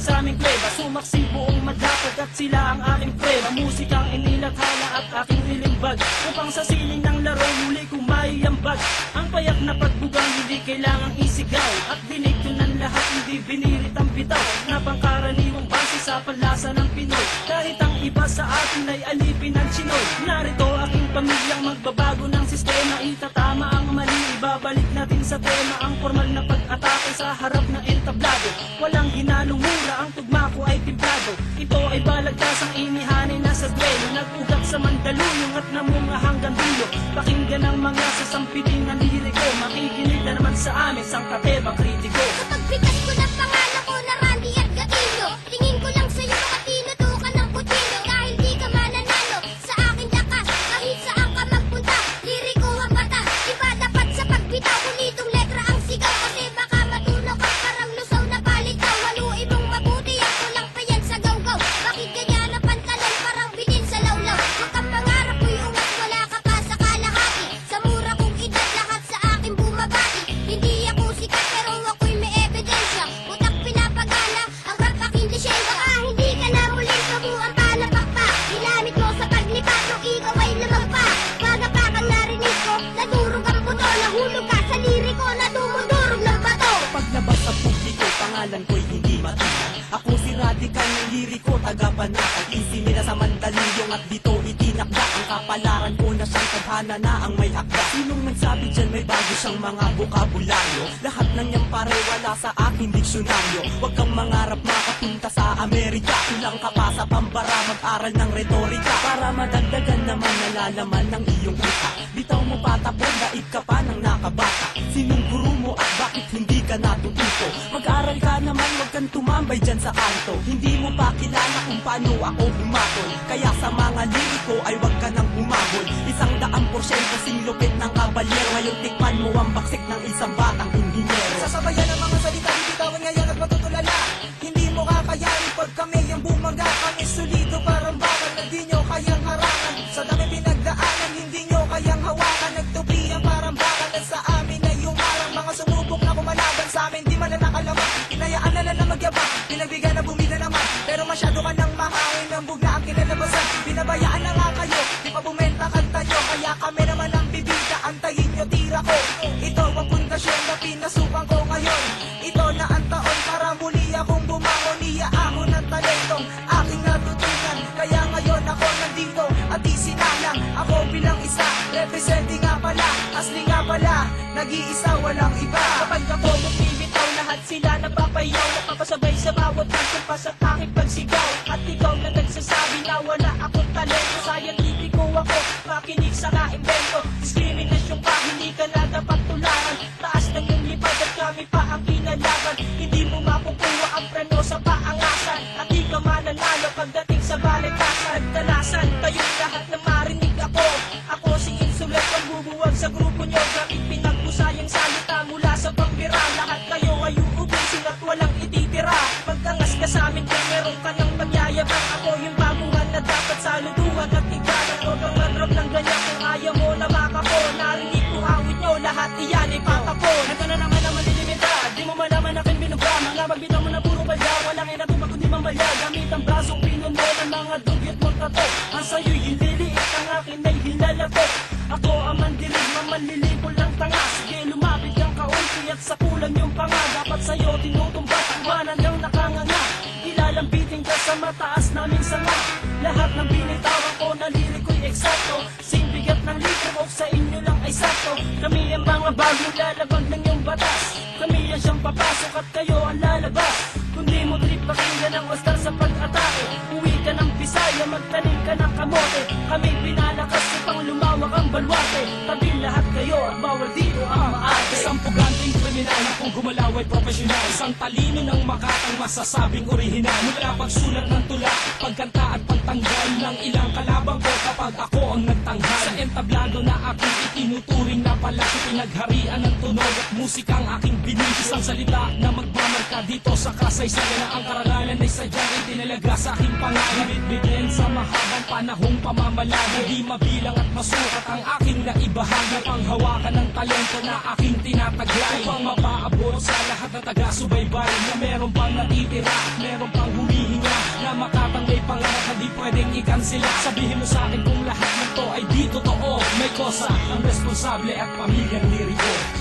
sa aming kuweba. Sumaksi buong madapag at sila ang aking preba. Musikang inilathala at aking nilimbag, upang sa siling ng laro muli kong maiambag. Ang payak na pagbugang hindi kailangang isigaw, at dinig ko ng lahat hindi binirit ang bitaw, na pangkaraniwang base sa panlasa ng Pinoy. Kahit ang iba sa atin ay alipin ng Chinoy. Narito aking pamilyang magbabago ng sistema. Itatama ang mali, ibabalik natin sa tema ang formal na pag-atake sa harap ng entablado. Walang hinalong mura, ang tugma ko ay timplado. Ito ay balagtasang inihanay na sa duelo, nag-ugat sa Mandaluyong at namunga hanggang dulo. Pakinggan ang mga sasampitin ng liriko, makikinig na naman sa amin sang katebang kritiko. Kapag bigas ko na pangalan ko na Randy at Gatillo, tingin ko lang sa'yo makatinutukan ng kutsilyo. Dahil di ka mananalo sa aking lakas, kahit saan ka magpunta, liriko ang batas. Iba dapat sa pagbitaw, kulitong letra ang sigaw, kasi baka matulog ka parang lusaw na palitaw. Haluin mong mabuti, ako lang pa yan sa gawgaw. Bakit ganyan na pantalon parang binin sa lawlaw? Huwag kang pangarap ko'y ungat, wala ka pa sa kalahati. Sa mura kong edad, lahat sa akin bumabati. Hindi ako sikat pero ako'y may ebidensya. Utak pinapagana, ang rap aking lisensya. Baka hindi ka na muling kabuang palapak pa. Ginamit mo sa paglipat nung ikaw ay lamang pa. Pagapakang narinig ko, nadurog ang buto. Nahulog ka sa liriko na dumudurog ng bato. Paglabas sa publiko, pangalan ko'y hindi matihan. Ako si Radical ng liriko, taga-panakal. Isinila sa Mandaluyong at dito itinakda. Ang kapalaran ko na siyang tadhana na ang may akda. Sinong nagsabi dyan may bago siyang mga bokabularyo? Lahat ng niyang pare wala sa aking diksyonaryo. Huwag kang mangarap makapunta sa Amerika. Kulang ka pa sa pambara, mag-aral ng retorika, para madagdagan naman nalalaman ng iyong kita. Bitaw mo patapon, daig ka pa ng nakabata. Sinong guru mo at bakit hindi ka natututo? Mag-aral ka naman, huwag kang tumambay dyan sa kanto. Hindi mo pa kilala kung paano ako humatol, kaya sa mga liriko ay huwag ka nang humabol. 100% singlupit ng kabalyero, ngayon tikman mo ang baksik ng isang batang inhinyero. Sasabayan ng mga salita, bitawan ngayon at matutulala. Hindi mo kakayanin pag kami yung bumaga. Kami solido parang bakal na di nyo kayang harangan. Sa dami pinagdaanan, hindi nyo kayang hawakan. Nagtupian parang bakal at sa amin ay umarang. Mga sumubok na kumalaban sa amin, di man na nakalaman. Inayaan na lang magyabang, pinagbigyan na bumida naman. Pero masyado ka nang mahangin, ng bugna ang kinalabasan. Binabayaan na nga kayo, di pa bumenta kanta nyo. Kaya kami naman ang bibida, antayin nyo tira ko. Ito ang pundasyon na pinasukan ko ngayon. Ito na ang taon para muli akong bumangon. Iyaahon ng talentong aking natutunan. Kaya ngayon ako nandito at di sinalang. Ako bilang isa, representing nga pala, asli nga pala, nag-iisa walang iba. Kapag ako bumibitaw, lahat sila napapayaw, napapasabay sa bawat pagkumpas at aking pagsigaw. At ikaw na nagsasabi na wala akong talento, scientifico ako, makinig sa naimbento. Diskriminasyon pa, hindi ka na dapat tularan. Taas ng iyong lipad at kami pa ang kinalaban. Hindi mo makukuha ang preno sa paangasan, at di ka mananalo pagdating sa balitasan. Nagdalasan kayong lahat na marinig ako. Ako si Insulet, ang bubuwag sa grupo nyo. Gamit pinagpusayang salita mula sa pambira. Lahat kayo ay uubusin at walang ititira. Magdangas ka sa amin kung meron ka ng magyayabang. Ako yung baguhan na dapat saluduhan at igalan. Huwag kang manrap ng ganyan kung ayaw mo na makapo. Narinig ko awit nyo, lahat iyan ay patapon. Ito na naman ang malilimita, di mo malaman aking binubra. Mga magbitaw mo na puro balya, walang inatubag kundi mambalya. Gamit ang brasong pinuno ng mga dugyot mong kato. Ang sa'yo'y hililiit, ang akin ay hilalato. Ako ang mandilig, mamanlilipol ng tanga. Sige lumapit kang kaunti at sa kulang yung panga. Dapat sa'yo tinutumbat, kumanan ng nakanganga. Ilalambitin ka sa mataas naming sanga. Lahat ng binitawan ko na liriko'y eksakto. Sing bigat ng litro sa inyo lang ay sakto. Kami ang mga bagong lalabag ng iyong batas. Kami ang siyang papasok at kayo ang lalabas. Kundi mo trip pakinggan ang wastar sa pag-atake. Uwi ka ng Bisaya, magtanim ka ng kamote. Kami pinalakas upang lumawak ang balwarte. Tabi lahat kayo at bawal dito ang maarte. Isang puganting kriminal na kung gumalaw ay profesional. Isang talino ng makatang masasabing orihinal. Mula pagsulat ng tula, pagkanta at pagtanggal ng ilang kalabang ko kapag ako ang nagtanghal. Sa entablado na aking itinuturing na palaki, pinagharian ng tunog at musikang aking binig. Isang salita na magmamarka dito sa kasaysayan, na ang karangalan ay sadyang itinalaga sa aking pangalan. Bigyan sa mahabang panahong pamamalagi, di mabilang at masukat ang aking naibahagi. Panghawakan ng talento na aking tinataglay, upang mapaabot sa lahat ng taga-subaybay na meron pang natitira, meron pang humihinga, na makatanggay pangarap na di pwedeng ikansila. Sabihin mo sa akin kung lahat ng to ay di totoo. May kosa ang responsable at pamilyang liriko.